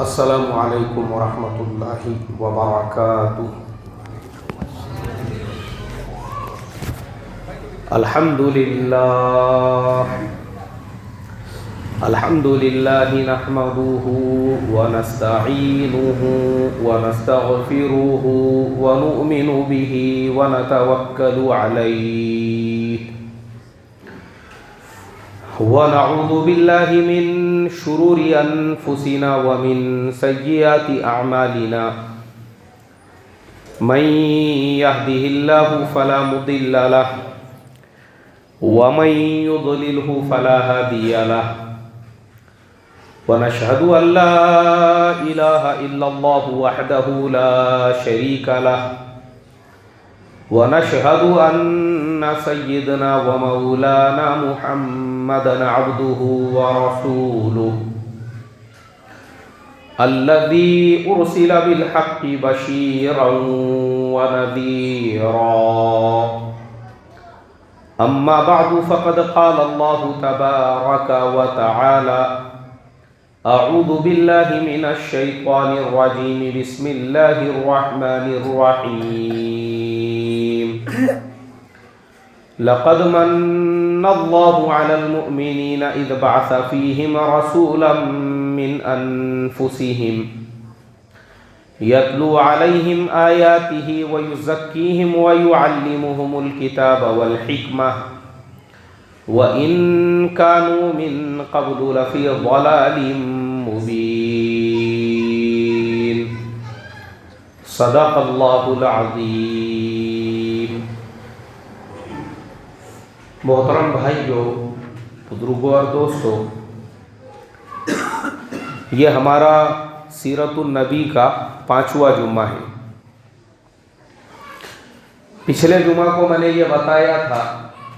السلام علیکم ورحمۃ اللہ وبرکاتہ۔ الحمد للہ نحمده ونستعینه ونستغفره ونؤمن به ونتوکل علیہ ونعوذ باللہ من شرور انفسنا ومن سیئات اعمالنا من يهده الله فلا مضل له ومن يضلله فلا هادي له ونشهد ان لا اله الا الله وحده لا شريك له ونشهد ان سيدنا ومولانا محمدا عبده ورسوله الذي ارسل بالحق بشيرا ونذيرا اما بعد فقد قال الله تبارك وتعالى اعوذ بالله من الشيطان الرجيم بسم الله الرحمن الرحيم لقد من الله على المؤمنين إذ بعث فيهم رسولا من أنفسهم يتلو عليهم آياته ويزكيهم ويعلمهم الكتاب والحكمة وإن كانوا من قبل لفي ضلال مبين صدق الله العظيم۔ محترم بھائیو، بزرگوں اور دوستو، یہ ہمارا سیرت النبی کا 5واں جمعہ ہے۔ پچھلے جمعہ کو میں نے یہ بتایا تھا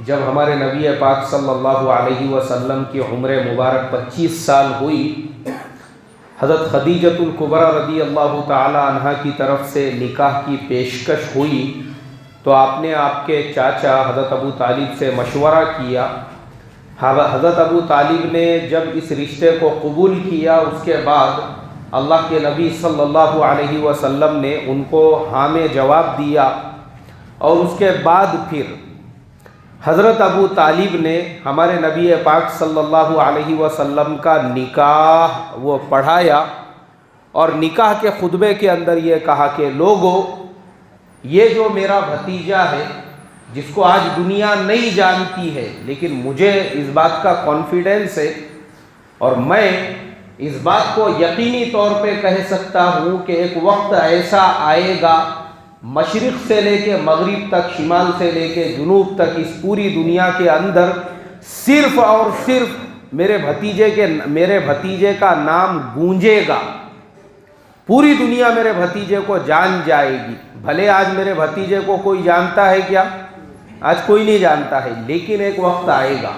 جب ہمارے نبی پاک صلی اللہ علیہ وسلم کی عمر مبارک 25 سال ہوئی، حضرت خدیجۃ الکبریٰ رضی اللہ تعالی عنہا کی طرف سے نکاح کی پیشکش ہوئی تو آپ نے آپ کے چاچا حضرت ابو طالب سے مشورہ کیا۔ حضرت ابو طالب نے جب اس رشتے کو قبول کیا، اس کے بعد اللہ کے نبی صلی اللہ علیہ وسلم نے ان کو ہاں میں جواب دیا، اور اس کے بعد پھر حضرت ابو طالب نے ہمارے نبی پاک صلی اللہ علیہ وسلم کا نکاح وہ پڑھایا، اور نکاح کے خطبے کے اندر یہ کہا کہ لوگو، یہ جو میرا بھتیجا ہے جس کو آج دنیا نہیں جانتی ہے، لیکن مجھے اس بات کا کانفیڈنس ہے اور میں اس بات کو یقینی طور پہ کہہ سکتا ہوں کہ ایک وقت ایسا آئے گا، مشرق سے لے کے مغرب تک، شمال سے لے کے جنوب تک، اس پوری دنیا کے اندر صرف اور صرف میرے بھتیجے کا نام گونجے گا۔ پوری دنیا میرے بھتیجے کو جان جائے گی۔ بھلے آج میرے بھتیجے کو کوئی جانتا ہے کیا؟ آج کوئی نہیں جانتا ہے، لیکن ایک وقت آئے گا۔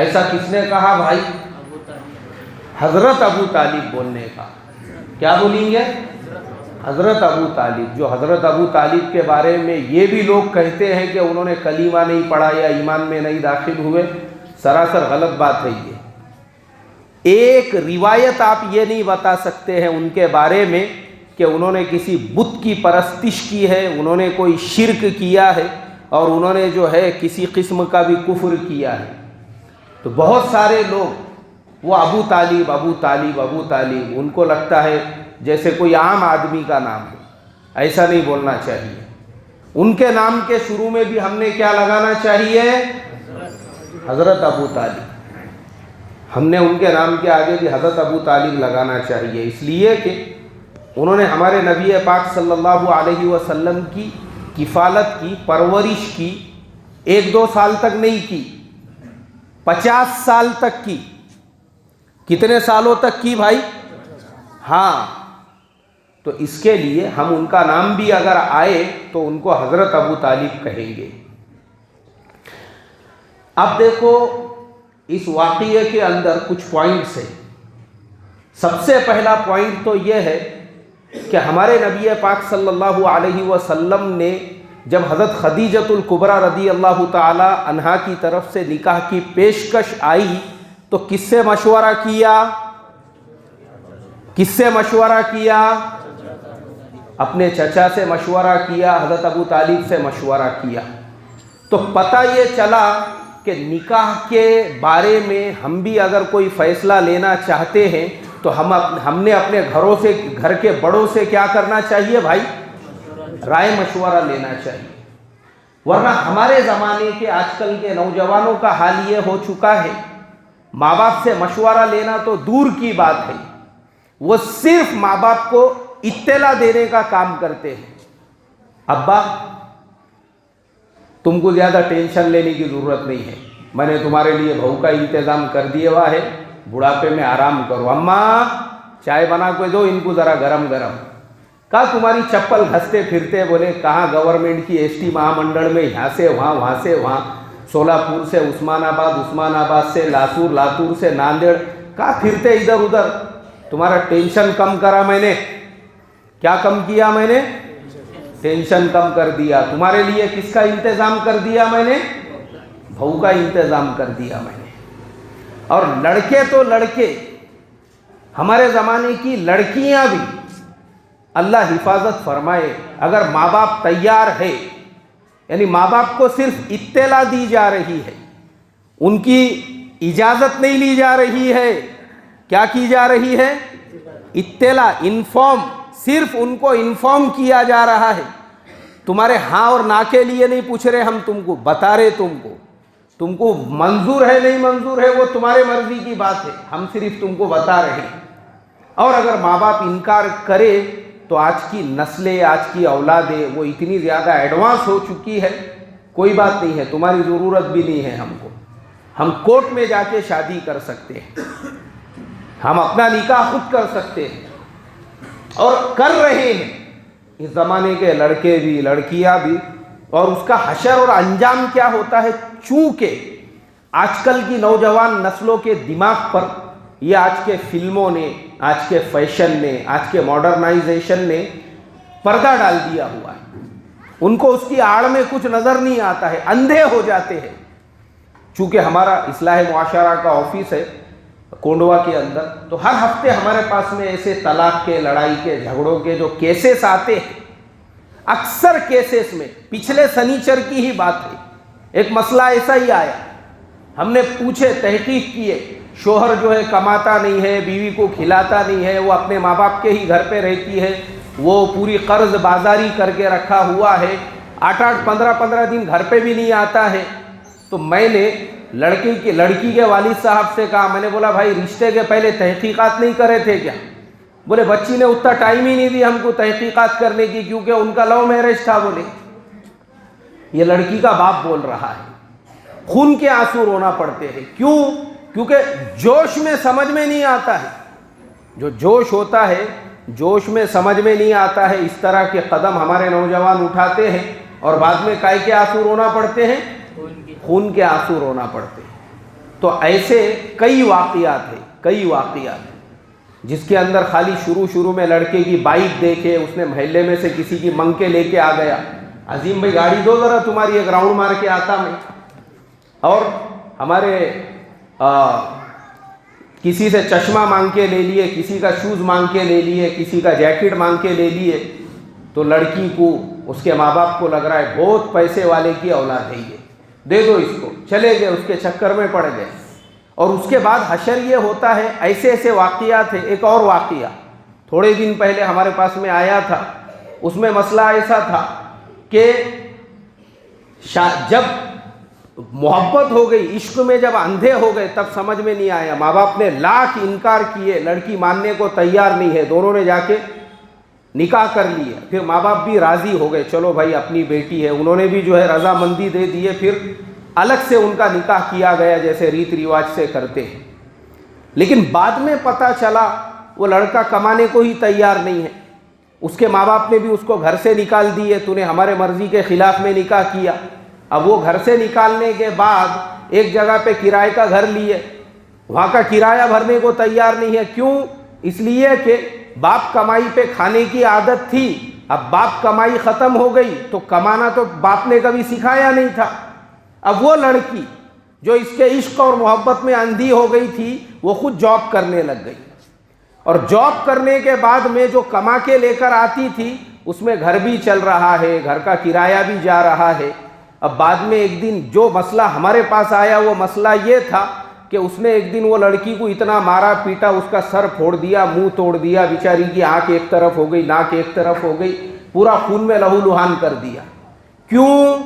ایسا کس نے کہا بھائی؟ حضرت ابو طالب بولنے کا۔ کیا بولیں گے؟ حضرت ابو طالب، جو حضرت ابو طالب کے بارے میں یہ بھی لوگ کہتے ہیں کہ انہوں نے کلمہ نہیں پڑھا یا ایمان میں نہیں داخل ہوئے، سراسر غلط بات ہے یہ۔ ایک روایت آپ یہ نہیں بتا سکتے ہیں ان کے بارے میں کہ انہوں نے کسی بت کی پرستش کی ہے، انہوں نے کوئی شرک کیا ہے، اور انہوں نے جو ہے کسی قسم کا بھی کفر کیا ہے۔ تو بہت سارے لوگ وہ ابو طالب ابو طالب ابو طالب، ان کو لگتا ہے جیسے کوئی عام آدمی کا نام ہے۔ ایسا نہیں بولنا چاہیے۔ ان کے نام کے شروع میں بھی ہم نے کیا لگانا چاہیے؟ حضرت ابو طالب۔ ہم نے ان کے نام کے آگے بھی حضرت ابو طالب لگانا چاہیے، اس لیے کہ انہوں نے ہمارے نبی پاک صلی اللہ علیہ وسلم کی کفالت کی، پرورش کی، 1-2 سال تک نہیں کی، 50 سال تک کی۔ کتنے سالوں تک کی بھائی؟ ہاں، تو اس کے لیے ہم ان کا نام بھی اگر آئے تو ان کو حضرت ابو طالب کہیں گے۔ اب دیکھو، اس واقعے کے اندر کچھ پوائنٹس ہیں۔ سب سے پہلا پوائنٹ تو یہ ہے کہ ہمارے نبی پاک صلی اللہ علیہ وسلم نے جب حضرت خدیجۃ الکبریٰ رضی اللہ تعالی عنہا کی طرف سے نکاح کی پیشکش آئی تو کس سے مشورہ کیا؟ کس سے مشورہ کیا؟ اپنے چچا سے مشورہ کیا، حضرت ابو طالب سے مشورہ کیا. تو پتہ یہ چلا کہ نکاح کے بارے میں ہم بھی اگر کوئی فیصلہ لینا چاہتے ہیں تو ہم نے اپنے گھر کے بڑوں سے کیا کرنا چاہیے بھائی؟ رائے مشورہ لینا چاہیے. ورنہ ہمارے زمانے کے آج کل کے نوجوانوں کا حال یہ ہو چکا ہے، ماں باپ سے مشورہ لینا تو دور کی بات ہے، وہ صرف ماں باپ کو اطلاع دینے کا کام کرتے ہیں. ابا تم کو زیادہ ٹینشن لینے کی ضرورت نہیں ہے، میں نے تمہارے لیے بہو کا انتظام کر دیا ہوا ہے، بڑھاپے میں آرام کرو. اماں چائے بنا کے دو ان کو ذرا گرم گرم. کہا تمہاری چپل گھستے پھرتے، بولے کہاں گورنمنٹ کی ایس ٹی مہا منڈل میں یہاں سے وہاں سولاپور سے عثمان آباد سے لاتور، لاتور سے ناندیڑ، کہاں پھرتے ادھر ادھر. تمہارا ٹینشن کم کرا میں نے. کیا کم کیا میں نے؟ ٹینشن کم کر دیا. تمہارے لیے کس کا انتظام کر دیا میں نے؟ بہو کا انتظام کر دیا میں نے. اور لڑکے تو لڑکے، ہمارے زمانے کی لڑکیاں بھی، اللہ حفاظت فرمائے، اگر ماں باپ تیار ہے، یعنی ماں باپ کو صرف اطلاع دی جا رہی ہے، ان کی اجازت نہیں لی جا رہی ہے. کیا کی جا رہی ہے؟ اطلاع، انفارم، صرف ان کو انفارم کیا جا رہا ہے. تمہارے ہاں اور نا کے لیے نہیں پوچھ رہے ہم، تم کو بتا رہے، تم کو منظور ہے نہیں منظور ہے وہ تمہارے مرضی کی بات ہے، ہم صرف تم کو بتا رہے ہیں. اور اگر ماں باپ انکار کرے تو آج کی نسلیں، آج کی اولادیں وہ اتنی زیادہ ایڈوانس ہو چکی ہے، کوئی بات نہیں ہے، تمہاری ضرورت بھی نہیں ہے ہم کو، ہم کورٹ میں جا کے شادی کر سکتے ہیں، ہم اپنا نکاح خود کر سکتے ہیں، اور کر رہے ہیں اس زمانے کے لڑکے بھی لڑکیاں بھی. اور اس کا حشر اور انجام کیا ہوتا ہے؟ چونکہ آج کل کی نوجوان نسلوں کے دماغ پر یہ آج کے فلموں نے، آج کے فیشن نے، آج کے ماڈرنائزیشن نے پردہ ڈال دیا ہوا ہے. ان کو اس کی آڑ میں کچھ نظر نہیں آتا ہے، اندھے ہو جاتے ہیں. چونکہ ہمارا اصلاح معاشرہ کا آفس ہے کونڈوا کے اندر، تو ہر ہفتے ہمارے پاس میں ایسے طلاق کے، لڑائی کے، جھگڑوں کے جو کیسز آتے ہیں، اکثر کیسز میں پچھلے سنیچر کی ہی بات ہے، ایک مسئلہ ایسا ہی آیا. ہم نے پوچھے، تحقیق کیے، شوہر جو ہے کماتا نہیں ہے، بیوی کو کھلاتا نہیں ہے، وہ اپنے ماں باپ کے ہی گھر پہ رہتی ہے، وہ پوری قرض بازاری کر کے رکھا ہوا ہے، 8-8 15 دن گھر پہ بھی نہیں آتا ہے. تو میں نے لڑکی کے والد صاحب سے کہا، میں نے بولا بھائی رشتے کے پہلے تحقیقات نہیں کرے تھے کیا؟ بولے بچی نے اتنا ٹائم ہی نہیں دی ہم کو تحقیقات کرنے کی، کیونکہ ان کا لو میرج تھا. بولے یہ لڑکی کا باپ بول رہا ہے. خون کے آنسو رونا پڑتے ہیں. کیوں؟ کیونکہ جوش میں سمجھ میں نہیں آتا ہے، جو جوش ہوتا ہے، جوش میں سمجھ میں نہیں آتا ہے. اس طرح کے قدم ہمارے نوجوان اٹھاتے ہیں اور بعد میں کائے کے آنسو رونا پڑتے ہیں؟ خون کے آنسو رونا پڑتے ہیں. تو ایسے کئی واقعات ہیں جس کے اندر خالی شروع میں لڑکے کی بائک دیکھے، اس نے محلے میں سے کسی کی منگ کے لے کے آ گیا، عظیم بھائی گاڑی دو ذرا تمہاری، ایک راؤنڈ مار کے آتا میں. اور ہمارے کسی سے چشمہ مانگ کے لے لیے، کسی کا شوز مانگ کے لے لیے، کسی کا جیکٹ مانگ کے لے لیے. تو لڑکی کو، اس کے ماں باپ کو لگ رہا ہے بہت پیسے والے کی اولاد ہے، یہ دے دو اس کو، چلے گئے، اس کے چکر میں پڑ گئے. اور اس کے بعد حشر یہ ہوتا ہے. ایسے واقعات ہیں. ایک اور واقعہ تھوڑے دن پہلے ہمارے پاس میں آیا تھا، اس میں مسئلہ ایسا تھا کہ جب محبت ہو گئی، عشق میں جب اندھے ہو گئے، تب سمجھ میں نہیں آیا. ماں باپ نے لاکھ انکار کیے، لڑکی ماننے کو تیار نہیں ہے. دونوں نے جا کے نکاح کر لیا. پھر ماں باپ بھی راضی ہو گئے، چلو بھائی اپنی بیٹی ہے، انہوں نے بھی جو ہے رضامندی دے دیے. پھر الگ سے ان کا نکاح کیا گیا جیسے ریت رواج سے کرتے ہیں. لیکن بعد میں پتہ چلا وہ لڑکا کمانے کو ہی تیار نہیں ہے. اس کے ماں باپ نے بھی اس کو گھر سے نکال دیے، تو نے ہمارے مرضی کے خلاف میں نکاح کیا. اب وہ گھر سے نکالنے کے بعد ایک جگہ پہ کرائے کا گھر لیے، وہاں کا کرایہ بھرنے کو تیار نہیں ہے. کیوں؟ اس لیے کہ باپ کمائی پہ کھانے کی عادت تھی. اب باپ کمائی ختم ہو گئی تو کمانا تو باپ نے کبھی سکھایا نہیں تھا. اب وہ لڑکی جو اس کے عشق اور محبت میں اندھی ہو گئی تھی، وہ خود جاب کرنے لگ گئی. اور جاب کرنے کے بعد میں جو کما کے لے کر آتی تھی اس میں گھر بھی چل رہا ہے، گھر کا کرایہ بھی جا رہا ہے۔ اب بعد میں ایک دن جو مسئلہ ہمارے پاس آیا وہ مسئلہ یہ تھا کہ اس نے ایک دن وہ لڑکی کو اتنا مارا پیٹا، اس کا سر پھوڑ دیا، منہ توڑ دیا، بیچاری کی آنکھ ایک طرف ہو گئی، ناک ایک طرف ہو گئی، پورا خون میں لہو لہان کر دیا۔ کیوں؟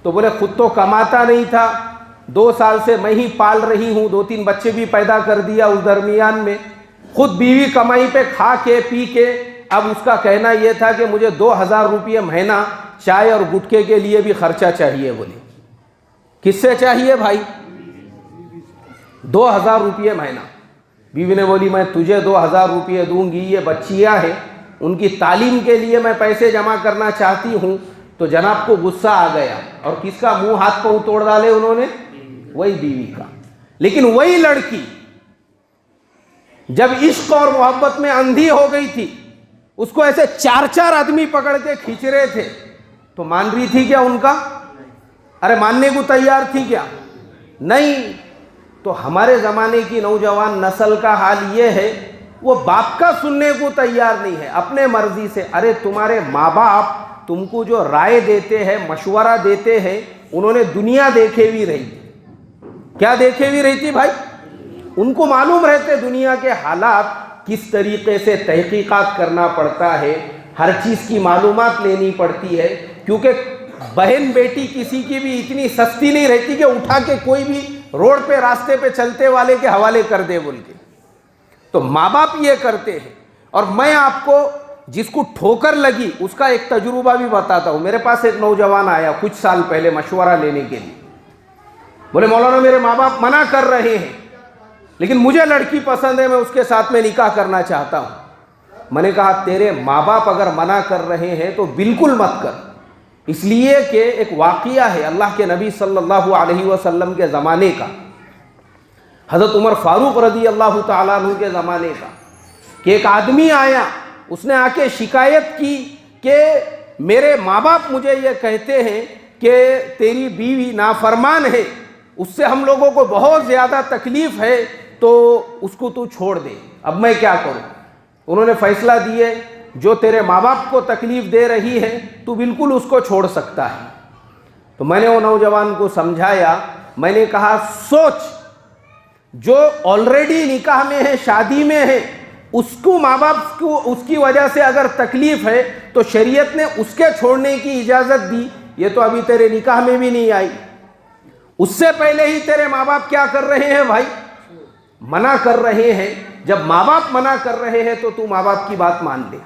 تو بولے خود تو کماتا نہیں تھا، 2 سال سے میں ہی پال رہی ہوں، 2-3 بچے بھی پیدا کر دیا اس درمیان میں، خود بیوی کمائی پہ کھا کے پی کے، اب اس کا کہنا یہ تھا کہ مجھے 2000 روپے مہینہ چائے اور گٹکے کے لیے بھی خرچہ چاہیے۔ بولے کس سے چاہیے بھائی؟ 2000 روپے مہینہ۔ بیوی نے بولی میں تجھے 2000 روپے دوں گی، یہ بچیاں ہیں ان کی تعلیم کے لیے میں پیسے جمع کرنا چاہتی ہوں۔ تو جناب کو غصہ آ گیا، اور کس کا منہ ہاتھ پاؤں توڑ ڈالے انہوں نے؟ وہی بیوی کا۔ لیکن وہی لڑکی جب عشق اور محبت میں اندھی ہو گئی تھی، اس کو ایسے 4 آدمی پکڑ کے کھینچ رہے تھے، تو مان رہی تھی کیا ان کا؟ ارے ماننے کو تیار تھی کیا؟ نہیں۔ تو ہمارے زمانے کی نوجوان نسل کا حال یہ ہے، وہ باپ کا سننے کو تیار نہیں ہے، اپنے مرضی سے۔ ارے تمہارے ماں باپ تم کو جو رائے دیتے ہیں، مشورہ دیتے ہیں، انہوں نے دنیا دیکھے ہوئی رہی تھی۔ کیا دیکھے ہوئی رہی تھی بھائی؟ ان کو معلوم رہتے دنیا کے حالات کس طریقے سے تحقیقات کرنا پڑتا ہے، ہر چیز کی معلومات لینی پڑتی ہے، کیونکہ بہن بیٹی کسی کی بھی اتنی سستی نہیں رہتی کہ اٹھا کے کوئی بھی روڈ پہ راستے پہ چلتے والے کے حوالے کر دے بول کے۔ تو ماں باپ یہ کرتے ہیں۔ اور میں آپ کو جس کو ٹھوکر لگی اس کا ایک تجربہ بھی بتاتا ہوں۔ میرے پاس ایک نوجوان آیا کچھ سال پہلے مشورہ لینے کے لیے، بولے مولانا میرے ماں باپ منع کر رہے ہیں لیکن مجھے لڑکی پسند ہے، میں اس کے ساتھ میں نکاح کرنا چاہتا ہوں۔ میں نے کہا تیرے ماں باپ اگر منع کر رہے ہیں تو بالکل مت کر، اس لیے کہ ایک واقعہ ہے اللہ کے نبی صلی اللہ علیہ وسلم کے زمانے کا، حضرت عمر فاروق رضی اللہ تعالیٰ عنہ کے زمانے کا، کہ ایک آدمی آیا، اس نے آ کے شکایت کی کہ میرے ماں باپ مجھے یہ کہتے ہیں کہ تیری بیوی نافرمان ہے، اس سے ہم لوگوں کو بہت زیادہ تکلیف ہے، تو اس کو تو چھوڑ دے، اب میں کیا کروں؟ انہوں نے فیصلہ دیے جو تیرے ماں باپ کو تکلیف دے رہی ہے تو بالکل اس کو چھوڑ سکتا ہے۔ تو میں نے وہ نوجوان کو سمجھایا، میں نے کہا سوچ، جو آلریڈی نکاح میں ہے، شادی میں ہے، اس کو ماں باپ کو اس کی وجہ سے اگر تکلیف ہے تو شریعت نے اس کے چھوڑنے کی اجازت دی، یہ تو ابھی تیرے نکاح میں بھی نہیں آئی، اس سے پہلے ہی تیرے ماں باپ کیا کر رہے ہیں بھائی؟ منع کر رہے ہیں۔ جب ماں باپ منع کر رہے ہیں تو ماں باپ کی بات مان لے۔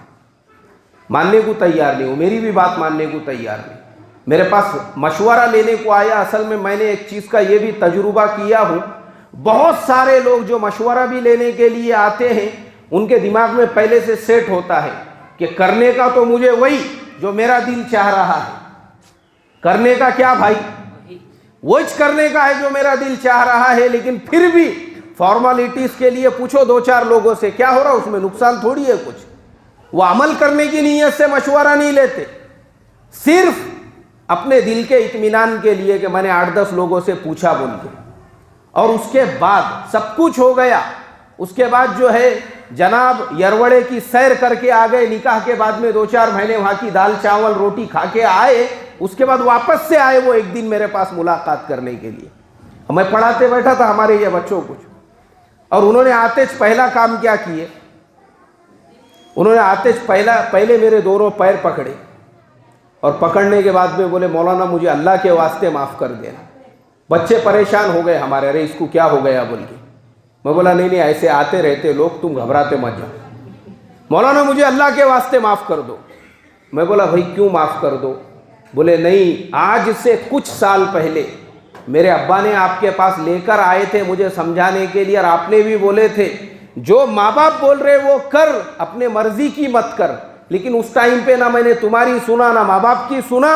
ماننے کو تیار نہیں ہو، میری بھی بات ماننے کو تیار نہیں۔ میرے پاس مشورہ لینے کو آیا، اصل میں نے ایک چیز کا یہ بھی تجربہ کیا ہوں، بہت سارے لوگ جو مشورہ بھی لینے کے لیے آتے ہیں ان کے دماغ میں پہلے سے سیٹ ہوتا ہے کہ کرنے کا تو مجھے وہی جو میرا دل چاہ رہا ہے۔ کرنے کا کیا بھائی؟ وہی کرنے کا ہے جو میرا دل چاہ رہا ہے، لیکن پھر بھی فارمالٹیز کے لیے پوچھو 2-4 لوگوں سے کیا ہو رہا، اس میں نقصان تھوڑی ہے کچھ۔ وہ عمل کرنے کی نیت سے مشورہ نہیں لیتے، صرف اپنے دل کے اطمینان کے لیے کہ میں نے 8-10 لوگوں سے پوچھا بول کے، اور اس کے بعد سب کچھ ہو گیا، اس کے بعد جو ہے جناب یروڑے کی سیر کر کے آ گئے، نکاح کے بعد میں 2-4 مہینے وہاں کی دال چاول روٹی کھا کے آئے، اس کے بعد واپس سے آئے وہ ایک دن میرے پاس ملاقات کرنے کے لیے۔ میں پڑھاتے بیٹھا تھا ہمارے یہ بچوں کو، اور انہوں نے آتے پہلا کام کیا کیے، انہوں نے آتے پہلے میرے دونوں پیر پکڑے، اور پکڑنے کے بعد میں بولے مولانا مجھے اللہ کے واسطے معاف کر دینا۔ بچے پریشان ہو گئے ہمارے، ارے اس کو کیا ہو گیا بول کے۔ میں بولا نہیں ایسے آتے رہتے لوگ، تم گھبراتے مت جاؤ، مولانا مجھے اللہ کے واسطے معاف کر دو۔ میں بولا بھائی کیوں معاف کر دو؟ بولے نہیں، آج سے کچھ سال پہلے میرے ابا نے آپ کے پاس لے کر آئے تھے مجھے سمجھانے کے لیے، اور آپ نے بھی بولے تھے جو ماں باپ بول رہے وہ کر، اپنے مرضی کی مت کر، لیکن اس ٹائم پہ نہ میں نے تمہاری سنا نہ ماں باپ کی سنا،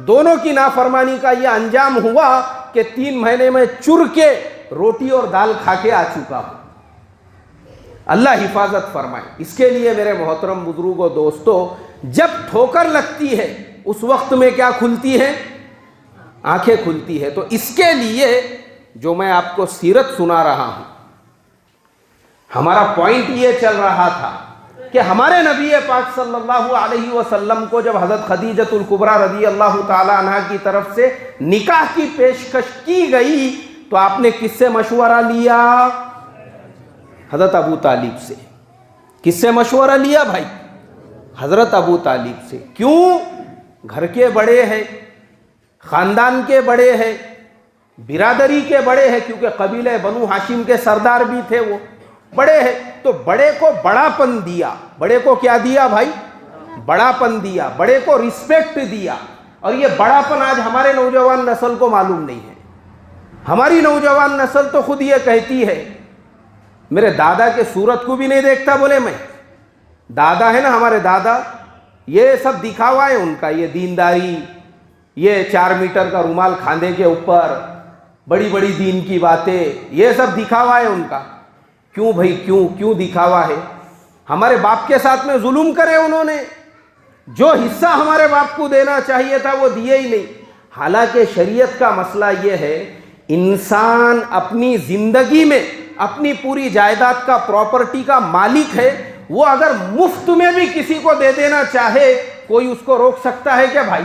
دونوں کی نافرمانی کا یہ انجام ہوا کہ 3 مہینے میں چر کے روٹی اور دال کھا کے آ چکا ہوں۔ اللہ حفاظت فرمائے۔ اس کے لیے میرے محترم بزرگوں دوستو، جب ٹھوکر لگتی ہے اس وقت میں کیا کھلتی ہے؟ آنکھیں کھلتی ہے۔ تو اس کے لیے جو میں آپ کو سیرت سنا رہا ہوں، ہمارا پوائنٹ یہ چل رہا تھا کہ ہمارے نبی پاک صلی اللہ علیہ وسلم کو جب حضرت خدیجۃ الکبریٰ رضی اللہ تعالی عنہ کی طرف سے نکاح کی پیشکش کی گئی تو آپ نے کس سے مشورہ لیا؟ حضرت ابو طالب سے۔ کس سے مشورہ لیا بھائی؟ حضرت ابو طالب سے۔ کیوں؟ گھر کے بڑے ہیں، خاندان کے بڑے ہیں، برادری کے بڑے ہیں، کیونکہ قبیلہ بنو ہاشم کے سردار بھی تھے، وہ بڑے ہیں، تو بڑے کو بڑا پن دیا۔ بڑے کو کیا دیا بھائی؟ بڑا پن دیا، بڑے کو رسپیکٹ دیا۔ اور یہ بڑا پن آج ہمارے نوجوان نسل کو معلوم نہیں ہے۔ ہماری نوجوان نسل تو خود یہ کہتی ہے، میرے دادا کے صورت کو بھی نہیں دیکھتا، بولے میں دادا ہے نا ہمارے دادا، یہ سب دکھاوا ہے ان کا، یہ دینداری، یہ 4 میٹر کا رومال کھاندے کے اوپر، بڑی بڑی دین کی باتیں، یہ سب دکھاوا ہے ان کا۔ کیوں بھائی؟ کیوں دکھاوا ہے؟ ہمارے باپ کے ساتھ میں ظلم کرے انہوں نے، جو حصہ ہمارے باپ کو دینا چاہیے تھا وہ دیے ہی نہیں۔ حالانکہ شریعت کا مسئلہ یہ ہے، انسان اپنی زندگی میں اپنی پوری جائیداد کا، پراپرٹی کا مالک ہے، وہ اگر مفت میں بھی کسی کو دے دینا چاہے کوئی اس کو روک سکتا ہے کیا بھائی؟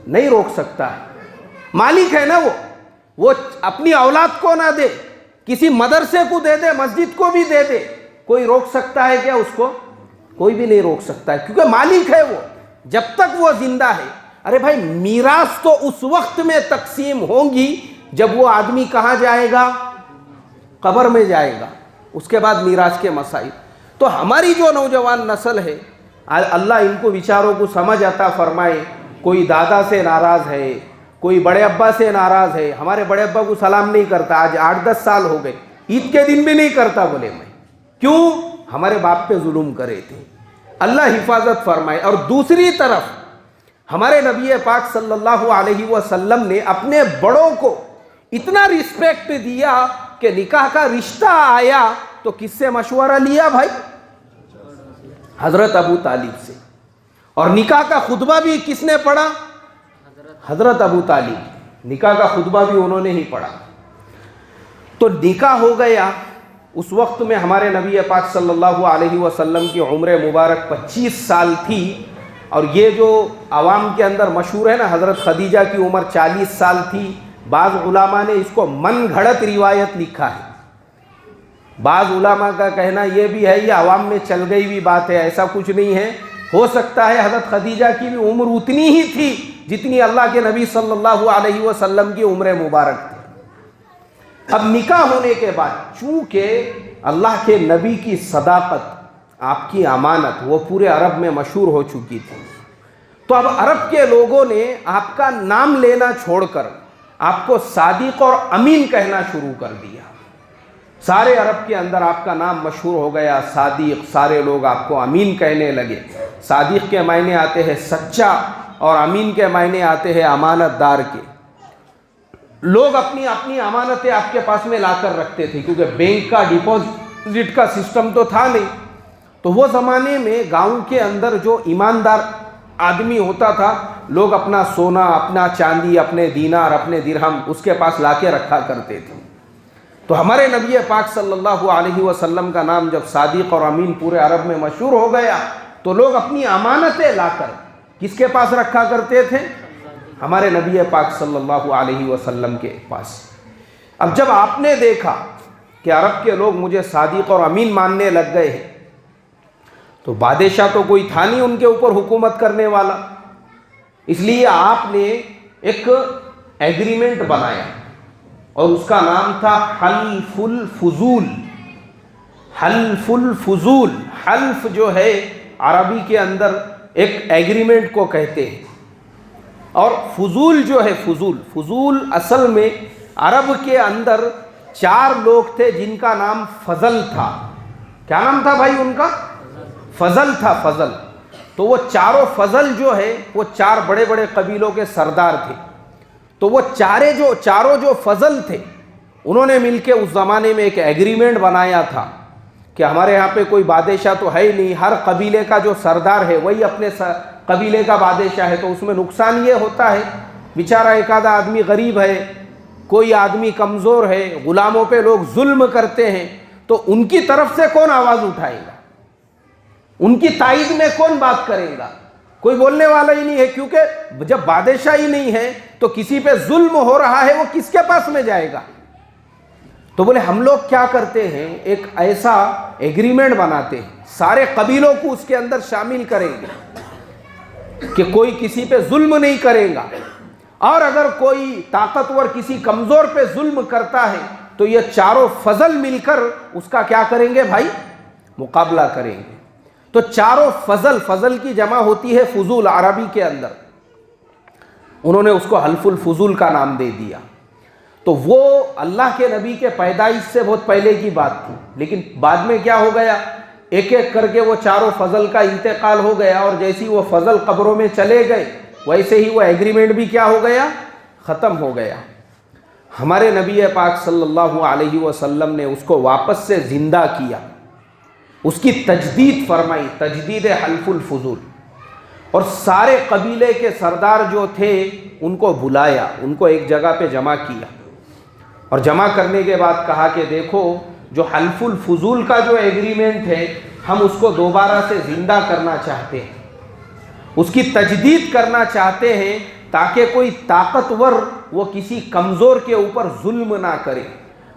نہیں روک سکتا ہے، مالک ہے نا وہ اپنی اولاد کو نہ دے، کسی مدرسے کو دے دے، مسجد کو بھی دے دے، کوئی روک سکتا ہے کیا اس کو؟ کوئی بھی نہیں روک سکتا ہے، کیونکہ مالک ہے وہ جب تک وہ زندہ ہے۔ ارے بھائی میراث تو اس وقت میں تقسیم ہوں گی جب وہ آدمی کہاں جائے گا؟ قبر میں جائے گا، اس کے بعد میراث کے مسائل۔ تو ہماری جو نوجوان نسل ہے، اللہ ان کو بیچاروں کو سمجھ عطا فرمائے، کوئی دادا سے ناراض ہے، کوئی بڑے ابا سے ناراض ہے، ہمارے بڑے ابا کو سلام نہیں کرتا، آج 8-10 سال ہو گئے، عید کے دن بھی نہیں کرتا، بولے میں کیوں؟ ہمارے باپ پہ ظلم کرے تھے۔ اللہ حفاظت فرمائے۔ اور دوسری طرف ہمارے نبی پاک صلی اللہ علیہ وسلم نے اپنے بڑوں کو اتنا رسپیکٹ دیا کہ نکاح کا رشتہ آیا تو کس سے مشورہ لیا بھائی؟ حضرت ابو طالب سے۔ اور نکاح کا خطبہ بھی کس نے پڑھا؟ حضرت ابو طالب۔ نکاح کا خطبہ بھی انہوں نے ہی پڑھا۔ تو نکاح ہو گیا۔ اس وقت میں ہمارے نبی پاک صلی اللہ علیہ وسلم کی عمر مبارک 25 سال تھی، اور یہ جو عوام کے اندر مشہور ہے نا، حضرت خدیجہ کی عمر 40 سال تھی۔ بعض علماء نے اس کو من گھڑت روایت لکھا ہے، بعض علماء کا کہنا یہ بھی ہے یہ عوام میں چل گئی بھی بات ہے، ایسا کچھ نہیں ہے۔ ہو سکتا ہے حضرت خدیجہ کی بھی عمر اتنی ہی تھی جتنی اللہ کے نبی صلی اللہ علیہ وسلم کی عمر مبارک تھی۔ اب نکاح ہونے کے بعد چونکہ اللہ کے نبی کی صداقت، آپ کی امانت وہ پورے عرب میں مشہور ہو چکی تھی، تو اب عرب کے لوگوں نے آپ کا نام لینا چھوڑ کر آپ کو صادق اور امین کہنا شروع کر دیا۔ سارے عرب کے اندر آپ کا نام مشہور ہو گیا صادق، سارے لوگ آپ کو امین کہنے لگے۔ صادق کے معنی آتے ہیں سچا، اور امین کے معنی آتے ہیں امانت دار کے۔ لوگ اپنی امانتیں آپ کے پاس میں لا کر رکھتے تھے، کیونکہ بینک کا ڈپازٹ کا سسٹم تو تھا نہیں، تو وہ زمانے میں گاؤں کے اندر جو ایماندار آدمی ہوتا تھا، لوگ اپنا سونا، اپنا چاندی، اپنے دینار، اپنے درہم اس کے پاس لا کے رکھا کرتے تھے۔ تو ہمارے نبی پاک صلی اللہ علیہ وسلم کا نام جب صادق اور امین پورے عرب میں مشہور ہو گیا، تو لوگ اپنی امانتیں لا کر کس کے پاس رکھا کرتے تھے؟ ہمارے نبی پاک صلی اللہ علیہ وسلم کے پاس۔ اب جب آپ نے دیکھا کہ عرب کے لوگ مجھے صادق اور امین ماننے لگ گئے ہیں، تو بادشاہ تو کوئی تھا نہیں ان کے اوپر حکومت کرنے والا، اس لیے آپ نے ایک ایگریمنٹ بنایا، اور اس کا نام تھا حلف الفضول۔ حلف الفضول، حلف جو ہے عربی کے اندر ایک ایگریمنٹ کو کہتے ہیں، اور فضول جو ہے، فضول اصل میں عرب کے اندر 4 لوگ تھے جن کا نام فضل تھا۔ کیا نام تھا بھائی ان کا؟ فضل تھا، فضل۔ تو وہ چاروں فضل جو ہے وہ 4 بڑے بڑے قبیلوں کے سردار تھے۔ تو وہ چاروں جو فضل تھے، انہوں نے مل کے اس زمانے میں ایک ایگریمنٹ بنایا تھا کہ ہمارے یہاں پہ کوئی بادشاہ تو ہے ہی نہیں، ہر قبیلے کا جو سردار ہے وہی اپنے قبیلے کا بادشاہ ہے۔ تو اس میں نقصان یہ ہوتا ہے، بیچارہ ایک آدھا آدمی غریب ہے، کوئی آدمی کمزور ہے، غلاموں پہ لوگ ظلم کرتے ہیں، تو ان کی طرف سے کون آواز اٹھائے گا؟ ان کی تائید میں کون بات کرے گا؟ کوئی بولنے والا ہی نہیں ہے، کیونکہ جب بادشاہ ہی نہیں ہے تو کسی پہ ظلم ہو رہا ہے، وہ کس کے پاس میں جائے گا؟ تو بولے ہم لوگ کیا کرتے ہیں، ایک ایسا ایگریمنٹ بناتے ہیں، سارے قبیلوں کو اس کے اندر شامل کریں گے کہ کوئی کسی پہ ظلم نہیں کرے گا، اور اگر کوئی طاقتور کسی کمزور پہ ظلم کرتا ہے تو یہ چاروں فضل مل کر اس کا کیا کریں گے بھائی؟ مقابلہ کریں گے۔ تو چاروں فضل کی جمع ہوتی ہے فضول عربی کے اندر، انہوں نے اس کو حلف الفضول کا نام دے دیا۔ تو وہ اللہ کے نبی کے پیدائش سے بہت پہلے کی بات تھی، لیکن بعد میں کیا ہو گیا، ایک ایک کر کے وہ چاروں فضل کا انتقال ہو گیا، اور جیسی وہ فضل قبروں میں چلے گئے ویسے ہی وہ ایگریمنٹ بھی کیا ہو گیا، ختم ہو گیا۔ ہمارے نبی پاک صلی اللہ علیہ وسلم نے اس کو واپس سے زندہ کیا، اس کی تجدید فرمائی، تجدید حلف الفضول، اور سارے قبیلے کے سردار جو تھے ان کو بلایا، ان کو ایک جگہ پہ جمع کیا، اور جمع کرنے کے بعد کہا کہ دیکھو جو حلف الفضول کا جو ایگریمنٹ ہے ہم اس کو دوبارہ سے زندہ کرنا چاہتے ہیں، اس کی تجدید کرنا چاہتے ہیں، تاکہ کوئی طاقتور وہ کسی کمزور کے اوپر ظلم نہ کرے۔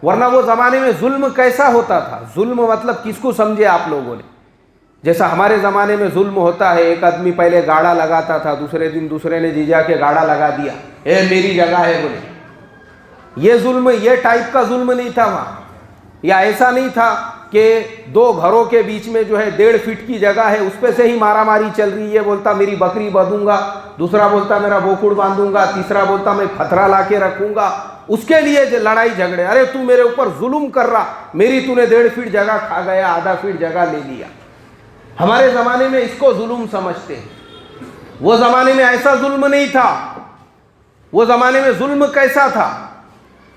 ورنہ وہ زمانے میں ظلم کیسا ہوتا تھا؟ ظلم مطلب کس کو سمجھے آپ لوگوں نے؟ جیسا ہمارے زمانے میں ظلم ہوتا ہے، ایک آدمی پہلے گاڑا لگاتا تھا، دوسرے دن دوسرے نے جی جا کے گاڑا لگا دیا، اے میری جگہ ہے بولے۔ یہ ظلم، یہ ٹائپ کا ظلم نہیں تھا وہاں، یا ایسا نہیں تھا کہ دو گھروں کے بیچ میں جو ہے 1.5 فٹ کی جگہ ہے، اس پہ سے ہی مارا ماری چل رہی ہے، یہ بولتا میری بکری بدوں گا، دوسرا بولتا میرا بوکھڑ باندھوں گا، تیسرا بولتا میں پتھرا لا کے رکھوں گا، اس کے لیے لڑائی جھگڑے، ارے تو میرے اوپر ظلم کر رہا، میری تو نے 1.5 فٹ جگہ کھا گیا، آدھا فٹ جگہ لے لیا۔ ہمارے زمانے میں اس کو ظلم سمجھتے ہیں، وہ زمانے میں ایسا ظلم نہیں تھا۔ وہ زمانے میں ظلم کیسا تھا؟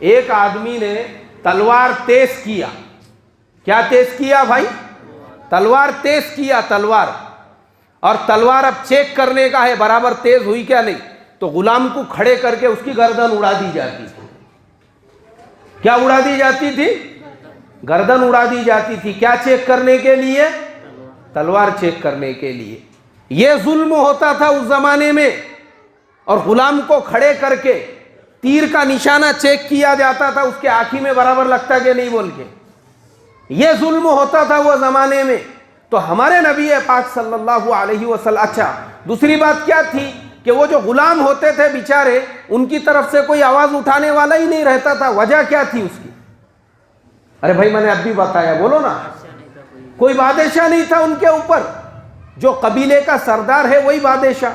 ایک آدمی نے تلوار تیز کیا، کیا تیز کیا بھائی؟ تلوار تیز کیا، تلوار، اور تلوار اب چیک کرنے کا ہے برابر تیز ہوئی کیا نہیں، تو غلام کو کھڑے کر کے اس کی گردن اڑا دی جاتی تھی۔ کیا اڑا دی جاتی تھی؟ گردن اڑا دی جاتی تھی۔ کیا چیک کرنے کے لیے؟ تلوار چیک کرنے کے لیے۔ یہ ظلم ہوتا تھا اس زمانے میں، اور غلام کو کھڑے کر کے تیر کا نشانہ چیک کیا جاتا تھا، اس کے آنکھی میں برابر لگتا کہ نہیں بول کے، یہ ظلم ہوتا تھا وہ زمانے میں۔ تو ہمارے نبی پاک صلی اللہ علیہ وسلم، اچھا دوسری بات کیا تھی کہ وہ جو غلام ہوتے تھے بیچارے، ان کی طرف سے کوئی آواز اٹھانے والا ہی نہیں رہتا تھا۔ وجہ کیا تھی اس کی؟ ارے بھائی میں نے اب بھی بتایا، بولو نا۔ کوئی بادشاہ نہیں تھا ان کے اوپر، جو قبیلے کا سردار ہے وہی بادشاہ،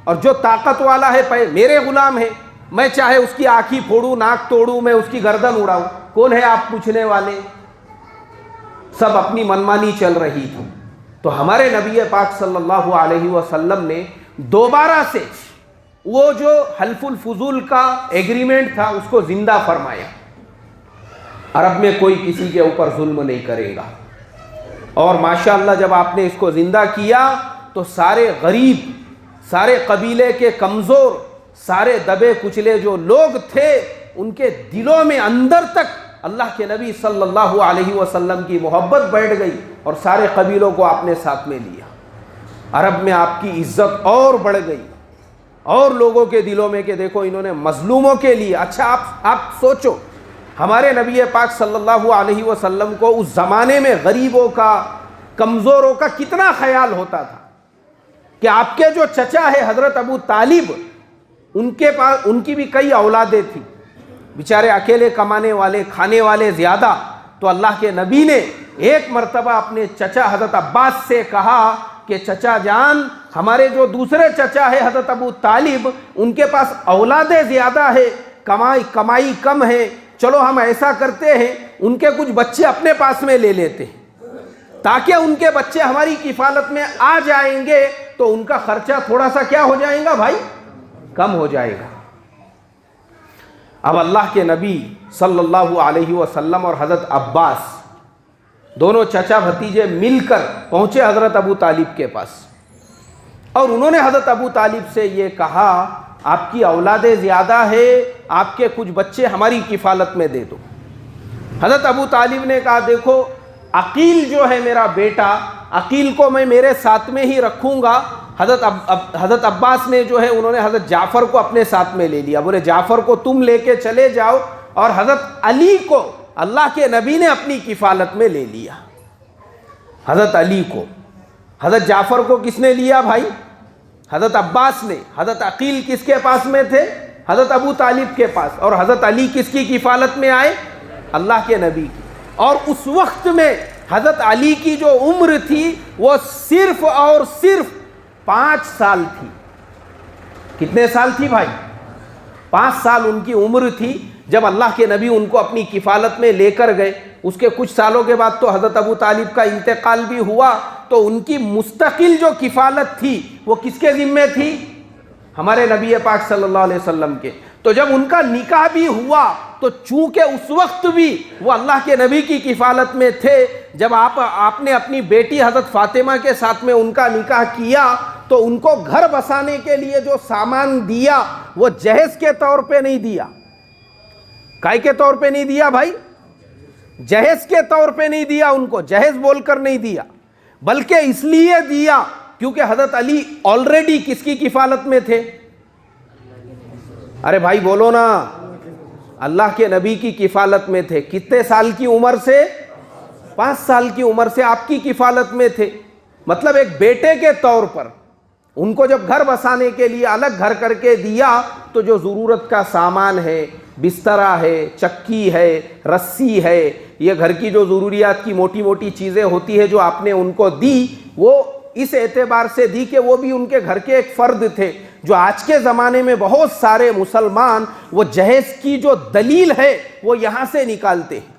اور جو طاقت والا ہے میرے غلام ہے، میں چاہے اس کی آنکھی پھوڑوں، ناک توڑوں، میں اس کی گردن اڑاؤں، کون ہے آپ پوچھنے والے؟ سب اپنی منمانی چل رہی تھی۔ تو ہمارے نبی پاک صلی اللہ علیہ وسلم نے دوبارہ سے وہ جو حلف الفضول کا ایگریمنٹ تھا اس کو زندہ فرمایا۔ عرب میں کوئی کسی کے اوپر ظلم نہیں کرے گا، اور ماشاءاللہ جب آپ نے اس کو زندہ کیا تو سارے غریب، سارے قبیلے کے کمزور، سارے دبے کچلے جو لوگ تھے، ان کے دلوں میں اندر تک اللہ کے نبی صلی اللہ علیہ وسلم کی محبت بیٹھ گئی، اور سارے قبیلوں کو آپ نے ساتھ میں لیا۔ عرب میں آپ کی عزت اور بڑھ گئی، اور لوگوں کے دلوں میں کہ دیکھو انہوں نے مظلوموں کے لیے۔ اچھا آپ سوچو، ہمارے نبی پاک صلی اللہ علیہ وسلم کو اس زمانے میں غریبوں کا، کمزوروں کا کتنا خیال ہوتا تھا کہ آپ کے جو چچا ہے حضرت ابو طالب، ان کے پاس ان کی بھی کئی اولادیں تھیں، بیچارے اکیلے کمانے والے، کھانے والے زیادہ۔ تو اللہ کے نبی نے ایک مرتبہ اپنے چچا حضرت عباس سے کہا کہ چچا جان، ہمارے جو دوسرے چچا ہے حضرت ابو طالب، ان کے پاس اولادیں زیادہ ہے، کمائی کم ہے، چلو ہم ایسا کرتے ہیں ان کے کچھ بچے اپنے پاس میں لے لیتے ہیں، تاکہ ان کے بچے ہماری کفالت میں آ جائیں گے تو ان کا خرچہ تھوڑا سا کیا ہو جائے گا بھائی، کم ہو جائے گا۔ اب اللہ کے نبی صلی اللہ علیہ وسلم اور حضرت عباس دونوں چچا بھتیجے مل کر پہنچے حضرت ابو طالب کے پاس، اور انہوں نے حضرت ابو طالب سے یہ کہا آپ کی اولادیں زیادہ ہے، آپ کے کچھ بچے ہماری کفالت میں دے دو۔ حضرت ابو طالب نے کہا دیکھو عقیل جو ہے میرا بیٹا، عقیل کو میں میرے ساتھ میں ہی رکھوں گا۔ حضرت عباس نے جو ہے انہوں نے حضرت جعفر کو اپنے ساتھ میں لے لیا، بولے جعفر کو تم لے کے چلے جاؤ، اور حضرت علی کو اللہ کے نبی نے اپنی کفالت میں لے لیا، حضرت علی کو۔ حضرت جعفر کو کس نے لیا بھائی؟ حضرت عباس نے۔ حضرت عقیل کس کے پاس میں تھے؟ حضرت ابو طالب کے پاس۔ اور حضرت علی کس کی کفالت میں آئے؟ اللہ کے نبی کی۔ اور اس وقت میں حضرت علی کی جو عمر تھی وہ صرف اور صرف 5 سال تھی۔ کتنے سال تھی بھائی؟ 5 سال ان کی عمر تھی جب اللہ کے نبی ان کو اپنی کفالت میں لے کر گئے۔ اس کے کچھ سالوں کے بعد تو حضرت ابو طالب کا انتقال بھی ہوا، تو ان کی مستقل جو کفالت تھی وہ کس کے ذمے تھی؟ ہمارے نبی پاک صلی اللہ علیہ وسلم کے۔ تو جب ان کا نکاح بھی ہوا تو چونکہ اس وقت بھی وہ اللہ کے نبی کی کفالت میں تھے، جب آپ نے اپنی بیٹی حضرت فاطمہ کے ساتھ میں ان کا نکاح کیا تو ان کو گھر بسانے کے لیے جو سامان دیا وہ جہیز کے طور پہ نہیں دیا۔ کائے کے طور پہ نہیں دیا بھائی؟ جہیز کے طور پہ نہیں دیا، ان کو جہیز بول کر نہیں دیا، بلکہ اس لیے دیا کیونکہ حضرت علی آلریڈی کس کی کفالت میں تھے؟ ارے بھائی بولو نا، اللہ کے نبی کی کفالت میں تھے۔ کتنے سال کی عمر سے؟ 5 سال کی عمر سے آپ کی کفالت میں تھے۔ مطلب ایک بیٹے کے طور پر ان کو جب گھر بسانے کے لیے الگ گھر کر کے دیا تو جو ضرورت کا سامان ہے، بسترا ہے، چکی ہے، رسی ہے، یہ گھر کی جو ضروریات کی موٹی موٹی چیزیں ہوتی ہے جو آپ نے ان کو دی، وہ اس اعتبار سے دی کہ وہ بھی ان کے گھر کے ایک فرد تھے۔ جو آج کے زمانے میں بہت سارے مسلمان وہ جہیز کی جو دلیل ہے وہ یہاں سے نکالتے ہیں۔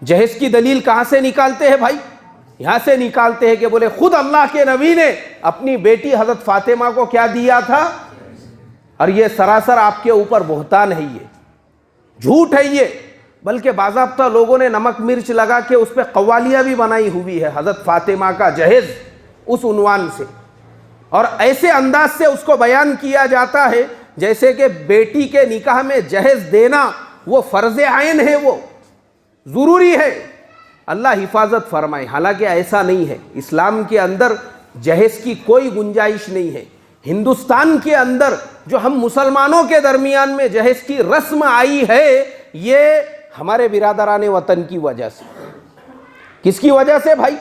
جہیز کی دلیل کہاں سے نکالتے ہیں بھائی؟ یہاں سے نکالتے ہیں کہ بولے خود اللہ کے نبی نے اپنی بیٹی حضرت فاطمہ کو کیا دیا تھا؟ اور یہ سراسر آپ کے اوپر بہتان ہے، یہ جھوٹ ہے یہ، بلکہ باضابطہ لوگوں نے نمک مرچ لگا کے اس پہ قوالیاں بھی بنائی ہوئی ہے، حضرت فاطمہ کا جہیز اس عنوان سے، اور ایسے انداز سے اس کو بیان کیا جاتا ہے جیسے کہ بیٹی کے نکاح میں جہیز دینا وہ فرض عین ہے، وہ ضروری ہے۔ اللہ حفاظت فرمائے، حالانکہ ایسا نہیں ہے۔ اسلام کے اندر جہیز کی کوئی گنجائش نہیں ہے۔ ہندوستان کے اندر جو ہم مسلمانوں کے درمیان میں جہیز کی رسم آئی ہے یہ ہمارے برادران وطن کی وجہ سے۔ کس کی وجہ سے بھائی؟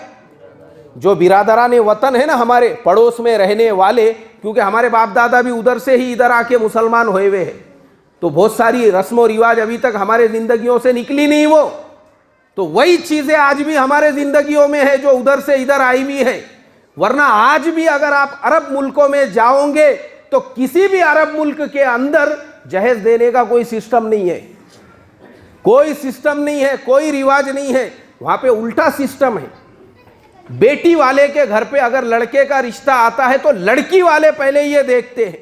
جو برادران وطن ہے نا، ہمارے پڑوس میں رہنے والے، کیونکہ ہمارے باپ دادا بھی ادھر سے ہی ادھر آ کے مسلمان ہوئے ہوئے ہیں، تو بہت ساری رسم و رواج ابھی تک ہمارے زندگیوں سے نکلی نہیں، وہ تو وہی چیزیں آج بھی ہمارے زندگیوں میں ہے جو ادھر سے ادھر آئی بھی ہے۔ ورنہ آج بھی اگر آپ عرب ملکوں میں جاؤں گے تو کسی بھی عرب ملک کے اندر جہیز دینے کا کوئی سسٹم نہیں ہے، کوئی سسٹم نہیں ہے، کوئی رواج نہیں ہے۔ وہاں پہ الٹا سسٹم ہے۔ بیٹی والے کے گھر پہ اگر لڑکے کا رشتہ آتا ہے تو لڑکی والے پہلے یہ دیکھتے ہیں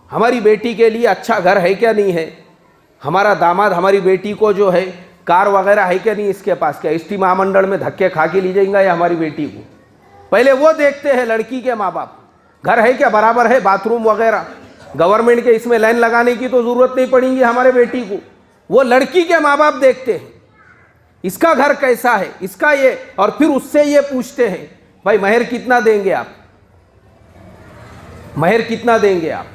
ہماری بیٹی کے لیے اچھا گھر ہے کیا نہیں ہے، ہمارا داماد ہماری بیٹی کو جو ہے کار وغیرہ ہے کیا نہیں اس کے پاس، کیا اسٹی مہا منڈل میں دھکے کھا کے لی جائیں گا یا ہماری بیٹی کو، پہلے وہ دیکھتے ہیں لڑکی کے ماں باپ، گھر ہے کیا برابر ہے، باتھ روم وغیرہ، گورنمنٹ کے اس میں لائن لگانے کی تو ضرورت نہیں پڑیں گی ہمارے بیٹی کو، وہ لڑکی کے ماں باپ دیکھتے ہیں اس کا گھر کیسا ہے، اس کا یہ، اور پھر اس سے یہ پوچھتے ہیں بھائی مہر کتنا دیں گے آپ، مہر کتنا دیں گے آپ،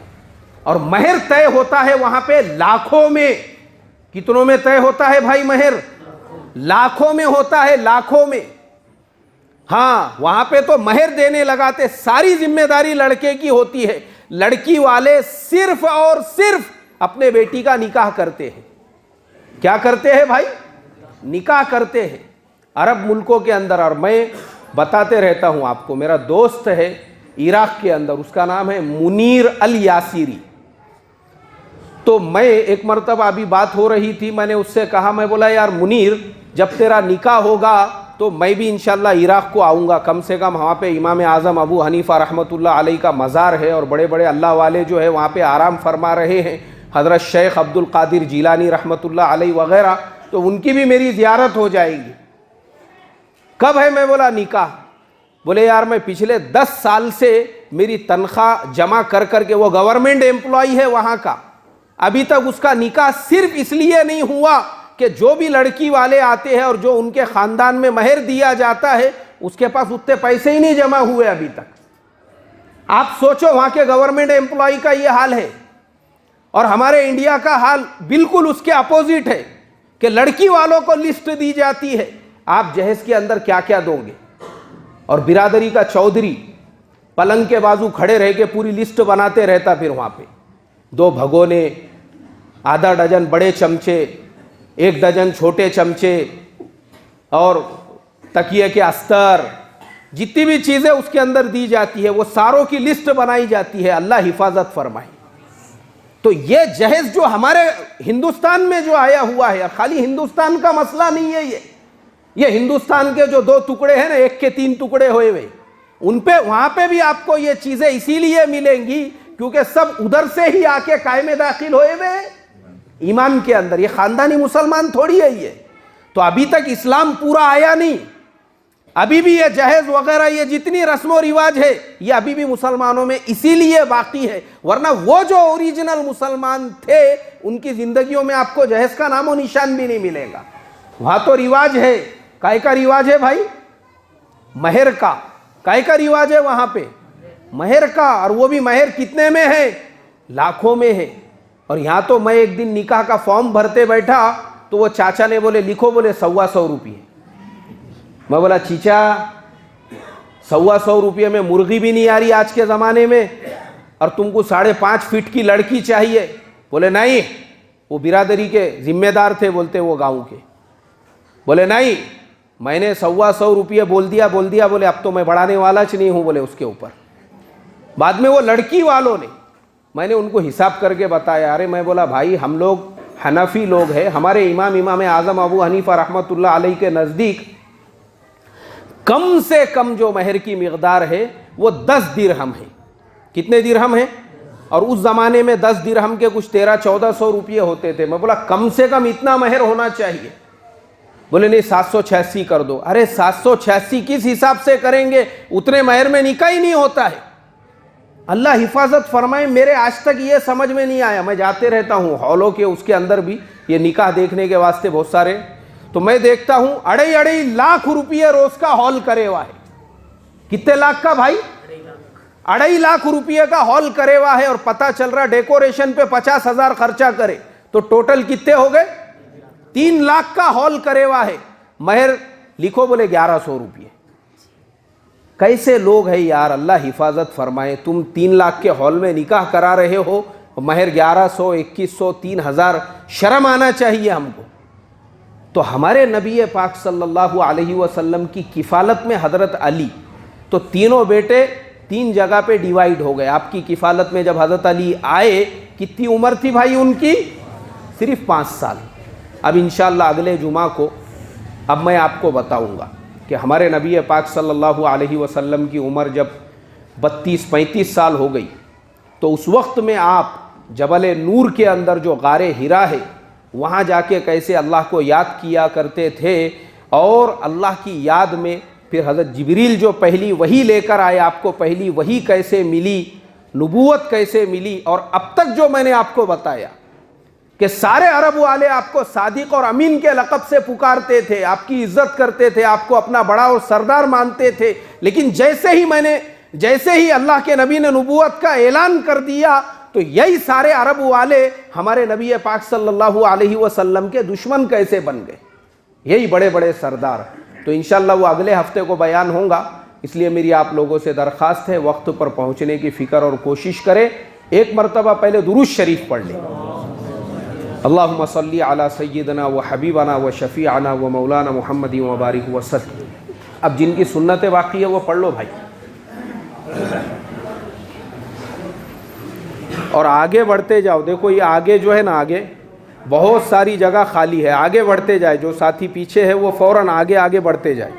اور مہر طے ہوتا ہے وہاں پہ لاکھوں میں۔ کتنوں میں طے ہوتا ہے بھائی مہر؟ لاکھوں میں ہوتا ہے، لاکھوں میں۔ ہاں وہاں پہ تو مہر دینے لگاتے، ساری ذمہ داری لڑکے کی ہوتی ہے، لڑکی والے صرف اور صرف اپنے بیٹی کا نکاح کرتے ہیں۔ کیا کرتے ہیں بھائی؟ نکاح کرتے ہیں عرب ملکوں کے اندر۔ اور میں بتاتے رہتا ہوں آپ کو، میرا دوست ہے عراق کے اندر، اس کا نام ہے منیر الیاسری۔ تو میں ایک مرتبہ ابھی بات ہو رہی تھی، میں نے اس سے کہا، میں بولا یار منیر جب تیرا نکاح ہوگا تو میں بھی انشاءاللہ عراق کو آؤں گا، کم سے کم وہاں پہ امام اعظم ابو حنیفہ رحمۃ اللہ علیہ کا مزار ہے اور بڑے بڑے اللہ والے جو ہے وہاں پہ آرام فرما رہے ہیں، حضرت شیخ عبد القادر جیلانی رحمۃ اللہ علیہ وغیرہ، تو ان کی بھی میری زیارت ہو جائے گی۔ کب ہے؟ میں بولا نکاح۔ بولے یار میں پچھلے 10 سال سے میری تنخواہ جمع کر کر کے، وہ گورنمنٹ ایمپلائی ہے وہاں کا، ابھی تک اس کا نکاح صرف اس لیے نہیں ہوا کہ جو بھی لڑکی والے آتے ہیں اور جو ان کے خاندان میں مہر دیا جاتا ہے اس کے پاس اتنے پیسے ہی نہیں جمع ہوئے ابھی تک. آپ سوچو وہاں کے گورنمنٹ امپلائی کا یہ حال ہے, اور ہمارے انڈیا کا حال بالکل اس کے اپوزٹ ہے کہ لڑکی والوں کو لسٹ دی جاتی ہے, آپ جہیز کے اندر کیا کیا دو گے. اور برادری کا چودھری پلنگ کے بازو کھڑے رہ کے پوری لسٹ بناتے رہتا, پھر وہاں پہ 2 بھگونے, آدھا ڈجن بڑے چمچے, 1 ڈجن چھوٹے چمچے, اور تکیے کے استر, جتنی بھی چیزیں اس کے اندر دی جاتی ہے وہ ساروں کی لسٹ بنائی جاتی ہے. اللہ حفاظت فرمائے. تو یہ جہیز جو ہمارے ہندوستان میں جو آیا ہوا ہے, خالی ہندوستان کا مسئلہ نہیں ہے یہ ہندوستان کے جو 2 ٹکڑے ہیں نا, 1 کے 3 ٹکڑے ہوئے ہوئے, ان پہ وہاں پہ بھی آپ کو یہ چیزیں اسی لیے ملیں گی کیونکہ سب ادھر سے ہی آ کے قائم داخل ہوئے ہوئے ایمان کے اندر. یہ خاندانی مسلمان تھوڑی ہے یہ. تو ابھی تک اسلام پورا آیا نہیں, ابھی بھی یہ جہیز وغیرہ یہ جتنی رسم و رواج ہے یہ ابھی بھی مسلمانوں میں اسی لیے باقی ہے, ورنہ وہ جو اوریجنل مسلمان تھے ان کی زندگیوں میں آپ کو جہیز کا نام و نشان بھی نہیں ملے گا. وہاں تو رواج ہے, کائے کا رواج ہے بھائی؟ مہر کا. کائے کا رواج ہے وہاں پہ؟ مہر کا. اور وہ بھی مہر کتنے میں ہے؟ لاکھوں میں ہے. اور یہاں تو میں ایک دن نکاح کا فارم بھرتے بیٹھا تو وہ چاچا نے بولے لکھو, بولے 125 روپئے. میں بولا چیچا 125 روپئے میں مرغی بھی نہیں آ رہی آج کے زمانے میں, اور تم کو 5.5 فٹ کی لڑکی چاہیے. بولے نہیں, وہ برادری کے ذمہ دار تھے, بولتے وہ گاؤں کے. بولے نہیں, میں نے 125 روپئے بول دیا, بولے اب تو میں بڑھانے والا نہیں ہوں, بولے اس کے اوپر. بعد میں وہ لڑکی والوں نے, میں نے ان کو حساب کر کے بتایا. ارے میں بولا بھائی ہم لوگ حنفی لوگ ہیں, ہمارے امام اعظم ابو حنیفہ رحمۃ اللہ علیہ کے نزدیک کم سے کم جو مہر کی مقدار ہے وہ 10 درہم ہے. کتنے درہم ہیں؟ اور اس زمانے میں 10 درہم کے کچھ 1300-1400 روپئے ہوتے تھے. میں بولا کم سے کم اتنا مہر ہونا چاہیے. بولے نہیں 786 کر دو. ارے 786 کس حساب سے کریں گے؟ اتنے مہر میں نکاح ہی نہیں ہوتا ہے. اللہ حفاظت فرمائے, میرے آج تک یہ سمجھ میں نہیں آیا. میں جاتے رہتا ہوں ہالوں کے, اس کے اندر بھی یہ نکاح دیکھنے کے واسطے بہت سارے, تو میں دیکھتا ہوں 2.5 لاکھ روپئے روز کا ہال کرے ہوا ہے. کتنے لاکھ کا بھائی؟ 2.5 لاکھ روپئے کا ہال کرے ہوا ہے. اور پتہ چل رہا ڈیکوریشن پہ 50,000 خرچہ کرے تو ٹوٹل کتنے ہو گئے؟ 3 لاکھ کا ہال کرے ہوا ہے. مہر لکھو, بولے 1100 روپئے. کیسے لوگ ہیں یار, اللہ حفاظت فرمائے. تم 3 لاکھ کے ہال میں نکاح کرا رہے ہو, مہر 1100, 2100, 3000. شرم آنا چاہیے ہم کو. تو ہمارے نبی پاک صلی اللہ علیہ وسلم کی کفالت میں حضرت علی, تو تینوں بیٹے 3 جگہ پہ ڈیوائیڈ ہو گئے. آپ کی کفالت میں جب حضرت علی آئے, کتنی عمر تھی بھائی ان کی؟ صرف 5 سال. اب انشاءاللہ اگلے جمعہ کو اب میں آپ کو بتاؤں گا کہ ہمارے نبی پاک صلی اللہ علیہ وسلم کی عمر جب 32-35 سال ہو گئی تو اس وقت میں آپ جبل نور کے اندر جو غار حرا ہے وہاں جا کے کیسے اللہ کو یاد کیا کرتے تھے, اور اللہ کی یاد میں پھر حضرت جبریل جو پہلی وحی لے کر آئے, آپ کو پہلی وحی کیسے ملی, نبوت کیسے ملی. اور اب تک جو میں نے آپ کو بتایا کہ سارے عرب والے آپ کو صادق اور امین کے لقب سے پکارتے تھے, آپ کی عزت کرتے تھے, آپ کو اپنا بڑا اور سردار مانتے تھے. لیکن جیسے ہی اللہ کے نبی نے نبوت کا اعلان کر دیا تو یہی سارے عرب والے ہمارے نبی پاک صلی اللہ علیہ وسلم کے دشمن کیسے بن گئے, یہی بڑے بڑے سردار. تو انشاءاللہ وہ اگلے ہفتے کو بیان ہوں گا. اس لیے میری آپ لوگوں سے درخواست ہے وقت پر پہنچنے کی فکر اور کوشش کریں. ایک مرتبہ پہلے درود شریف پڑھ لیں. اللہم صلی علی سیدنا و حبیبنا و شفیعنا و مولانا محمد و بارک وسلم. اب جن کی سنت باقی ہے وہ پڑھ لو بھائی. اور آگے بڑھتے جاؤ. دیکھو یہ آگے جو ہے نا, آگے بہت ساری جگہ خالی ہے, آگے بڑھتے جائے. جو ساتھی پیچھے ہے وہ فوراً آگے بڑھتے جائے.